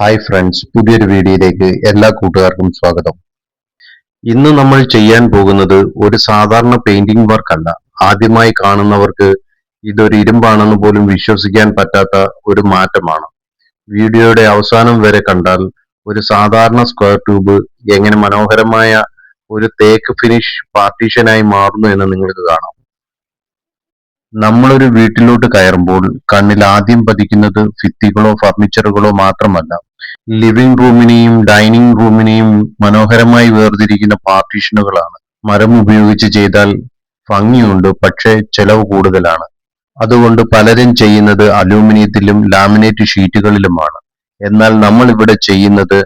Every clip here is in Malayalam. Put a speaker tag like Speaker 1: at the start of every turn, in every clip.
Speaker 1: ഹായ് ഫ്രണ്ട്സ്, പുതിയൊരു വീഡിയോയിലേക്ക് എല്ലാ കൂട്ടുകാർക്കും സ്വാഗതം. ഇന്ന് നമ്മൾ ചെയ്യാൻ പോകുന്നത് ഒരു സാധാരണ പെയിന്റിംഗ് വർക്കല്ല. ആദ്യമായി കാണുന്നവർക്ക് ഇതൊരു ഇരുമ്പാണെന്ന് പോലും വിശ്വസിക്കാൻ പറ്റാത്ത ഒരു മാറ്റമാണ്. വീഡിയോയുടെ അവസാനം വരെ കണ്ടാൽ ഒരു സാധാരണ സ്ക്വയർ ട്യൂബ് എങ്ങനെ മനോഹരമായ ഒരു തേക്ക് ഫിനിഷ് പാർട്ടീഷനായി മാറുന്നു എന്ന് നിങ്ങൾക്ക് കാണാം. നമ്മളൊരു വീട്ടിലോട്ട് കയറുമ്പോൾ കണ്ണിൽ ആദ്യം പതിക്കുന്നത് ഭിത്തികളോ ഫർണിച്ചറുകളോ മാത്രമല്ല, ലിവിംഗ് റൂമിനെയും ഡൈനിങ് റൂമിനെയും മനോഹരമായി വേർതിരിക്കുന്ന പാർട്ടീഷനുകളാണ്. മരം ഉപയോഗിച്ച് ചെയ്താൽ ഭംഗിയുണ്ട്, പക്ഷേ ചെലവ് കൂടുതലാണ്. അതുകൊണ്ട് പലരും ചെയ്യുന്നത് അലൂമിനിയത്തിലും ലാമിനേറ്റ് ഷീറ്റുകളിലുമാണ്. എന്നാൽ നമ്മൾ ഇവിടെ ചെയ്യുന്നത്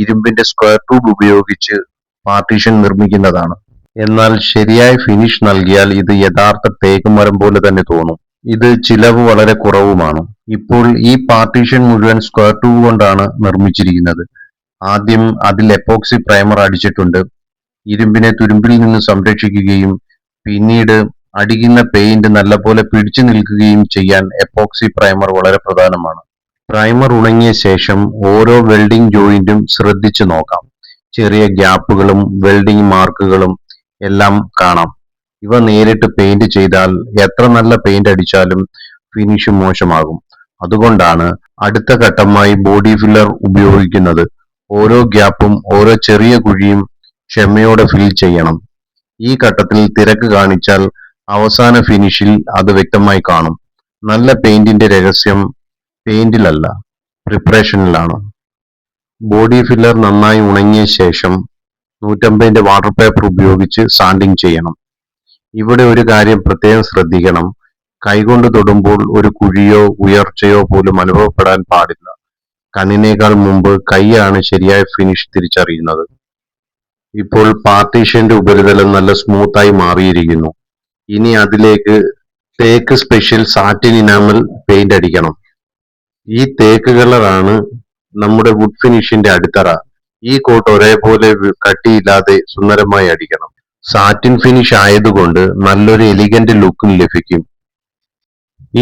Speaker 1: ഇരുമ്പിന്റെ സ്ക്വയർ ട്യൂബ് ഉപയോഗിച്ച് പാർട്ടീഷൻ നിർമ്മിക്കുന്നതാണ്. എന്നാൽ ശരിയായ ഫിനിഷ് നൽകിയാൽ ഇത് യഥാർത്ഥ തേക്ക് മരം പോലെ തന്നെ തോന്നും. ഇത് ചിലവ് വളരെ കുറവുമാണ്. ഇപ്പോൾ ഈ പാർട്ടീഷൻ മുഴുവൻ സ്ക്വയർ ട്യൂബ് കൊണ്ടാണ് നിർമ്മിച്ചിരിക്കുന്നത്. ആദ്യം അതിൽ എപ്പോക്സി പ്രൈമർ അടിച്ചിട്ടുണ്ട്. ഇരുമ്പിനെ തുരുമ്പിൽ നിന്ന് സംരക്ഷിക്കുകയും പിന്നീട് അടിക്കുന്ന പെയിന്റ് നല്ലപോലെ പിടിച്ചു നിൽക്കുകയും ചെയ്യാൻ എപ്പോക്സി പ്രൈമർ വളരെ പ്രധാനമാണ്. പ്രൈമർ ഉണങ്ങിയ ശേഷം ഓരോ വെൽഡിംഗ് ജോയിന്റും ശ്രദ്ധിച്ചു നോക്കാം. ചെറിയ ഗ്യാപ്പുകളും വെൽഡിംഗ് മാർക്കുകളും എല്ലാം കാണാം. ഇവ നേരിട്ട് പെയിന്റ് ചെയ്താൽ എത്ര നല്ല പെയിന്റ് അടിച്ചാലും ഫിനിഷ് മോശമാകും. അതുകൊണ്ടാണ് അടുത്ത ഘട്ടമായി ബോഡി ഫില്ലർ ഉപയോഗിക്കുന്നത്. ഓരോ ഗ്യാപ്പും ഓരോ ചെറിയ കുഴിയും ക്ഷമയോടെ ഫിൽ ചെയ്യണം. ഈ ഘട്ടത്തിൽ തിരക്ക് കാണിച്ചാൽ അവസാന ഫിനിഷിൽ അത് വ്യക്തമായി കാണും. നല്ല പെയിന്റിന്റെ രഹസ്യം പെയിന്റിലല്ല, പ്രിപ്പറേഷനിലാണ്. ബോഡി ഫില്ലർ നന്നായി ഉണങ്ങിയ ശേഷം 150 വാട്ടർ പേപ്പർ ഉപയോഗിച്ച് സാൻഡിങ് ചെയ്യണം. ഇവിടെ ഒരു കാര്യം പ്രത്യേകം ശ്രദ്ധിക്കണം. കൈകൊണ്ട് തൊടുമ്പോൾ ഒരു കുഴിയോ ഉയർച്ചയോ പോലും അനുഭവപ്പെടാൻ പാടില്ല. കണ്ണിനേക്കാൾ മുമ്പ് കൈയാണ് ശരിയായ ഫിനിഷ് തിരിച്ചറിയുന്നത്. ഇപ്പോൾ പാർട്ടീഷന്റെ ഉപരിതലം നല്ല സ്മൂത്തായി മാറിയിരിക്കുന്നു. ഇനി അതിലേക്ക് തേക്ക് സ്പെഷ്യൽ സാറ്റിൻ ഇനാമൽ പെയിന്റ് അടിക്കണം. ഈ തേക്ക് കളറാണ് നമ്മുടെ വുഡ് ഫിനിഷിന്റെ അടിത്തറ. ഈ കോട്ട് ഒരേപോലെ കട്ടിയില്ലാതെ സുന്ദരമായി അടിക്കണം. സാറ്റിൻ ഫിനിഷ് ആയതുകൊണ്ട് നല്ലൊരു എലിഗന്റ് ലുക്കും ലഭിക്കും.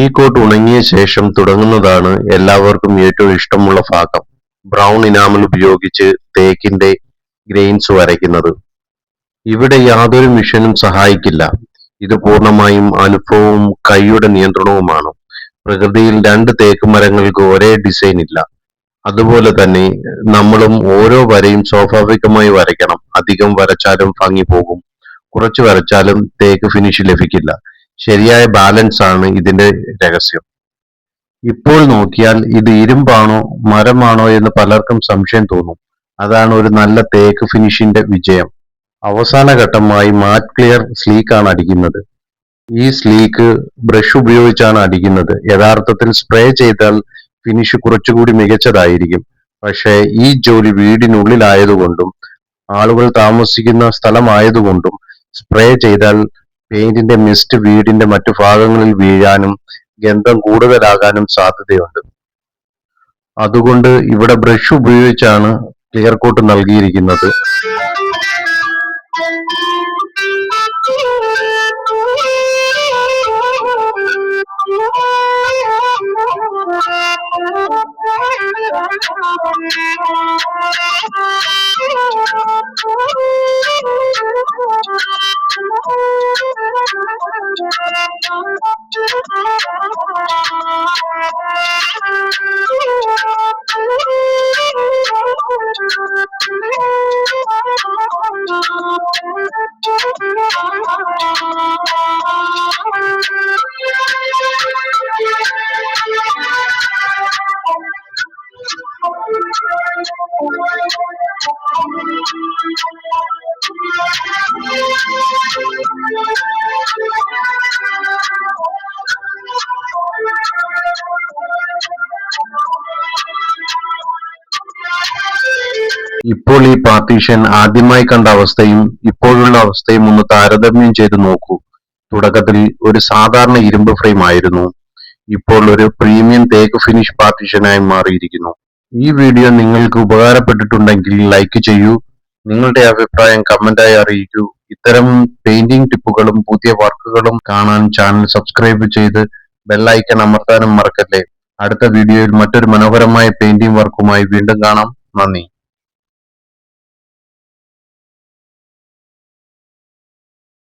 Speaker 1: ഈ കോട്ട് ഉണങ്ങിയ ശേഷം തുടങ്ങുന്നതാണ് എല്ലാവർക്കും ഏറ്റവും ഇഷ്ടമുള്ള ഭാഗം. ബ്രൗൺ ഇനാമൽ ഉപയോഗിച്ച് തേക്കിന്റെ ഗ്രെയിൻസ് വരയ്ക്കുന്നത്. ഇവിടെ യാതൊരു മിഷനും സഹായിക്കില്ല. ഇത് പൂർണ്ണമായും അനുഭവവും കൈയുടെ നിയന്ത്രണവുമാണ്. പ്രകൃതിയിൽ 2 തേക്ക് മരങ്ങൾക്ക് ഒരേ ഡിസൈൻ ഇല്ല. അതുപോലെ തന്നെ നമ്മളും ഓരോ വരയും സ്വാഭാവികമായി വരയ്ക്കണം. അധികം വരച്ചാലും ഭംഗി പോകും, കുറച്ച് വരച്ചാലും തേക്ക് ഫിനിഷ് ലഭിക്കില്ല. ശരിയായ ബാലൻസ് ആണ് ഇതിന്റെ രഹസ്യം. ഇപ്പോൾ നോക്കിയാൽ ഇത് ഇരുമ്പാണോ മരമാണോ എന്ന് പലർക്കും സംശയം തോന്നും. അതാണ് ഒരു നല്ല തേക്ക് ഫിനിഷിന്റെ വിജയം. അവസാന ഘട്ടമായി മാറ്റ് ക്ലിയർ സ്ലീക്ക് ആണ് അടിക്കുന്നത്. ഈ സ്ലീക്ക് ബ്രഷ് ഉപയോഗിച്ചാണ് അടിക്കുന്നത്. യഥാർത്ഥത്തിൽ സ്പ്രേ ചെയ്താൽ ഫിനിഷ് കുറച്ചുകൂടി മികച്ചതായിരിക്കും. പക്ഷേ ഈ ജോലി വീടിനുള്ളിലായതുകൊണ്ടും ആളുകൾ താമസിക്കുന്ന സ്ഥലമായതുകൊണ്ടും സ്പ്രേ ചെയ്താൽ പെയിന്റിന്റെ മിസ്റ്റ് വീടിന്റെ മറ്റു ഭാഗങ്ങളിൽ വീഴാനും ഗന്ധം കൂടുതലാകാനും സാധ്യതയുണ്ട്. അതുകൊണ്ട് ഇവിടെ ബ്രഷ് ഉപയോഗിച്ചാണ് ക്ലിയർ കോട്ട് നൽകിയിരിക്കുന്നത്. ഇപ്പോൾ ഈ പാർട്ടീഷൻ ആദ്യമായി കണ്ട അവസ്ഥയും ഇപ്പോഴുള്ള അവസ്ഥയും ഒന്ന് താരതമ്യം ചെയ്ത് നോക്കൂ. തുടക്കത്തിൽ ഒരു സാധാരണ ഇരുമ്പ് ഫ്രെയിം ആയിരുന്നു, ഇപ്പോൾ ഒരു പ്രീമിയം തേക്ക് ഫിനിഷ് പാർട്ടീഷനായി മാറിയിരിക്കുന്നു. ഈ വീഡിയോ നിങ്ങൾക്ക് ഉപകാരപ്പെട്ടിട്ടുണ്ടെങ്കിൽ ലൈക്ക് ചെയ്യൂ. നിങ്ങളുടെ അഭിപ്രായം കമന്റായി അറിയിക്കൂ. ഇത്തരം പെയിന്റിംഗ് ടിപ്പുകളും പുതിയ വർക്കുകളും കാണാൻ ചാനൽ സബ്സ്ക്രൈബ് ചെയ്ത് ബെൽ ഐക്കൺ അമർത്താനും മറക്കല്ലേ. അടുത്ത വീഡിയോയിൽ മറ്റൊരു മനോഹരമായ പെയിന്റിംഗ് വർക്കുമായി വീണ്ടും കാണാം. നന്ദി.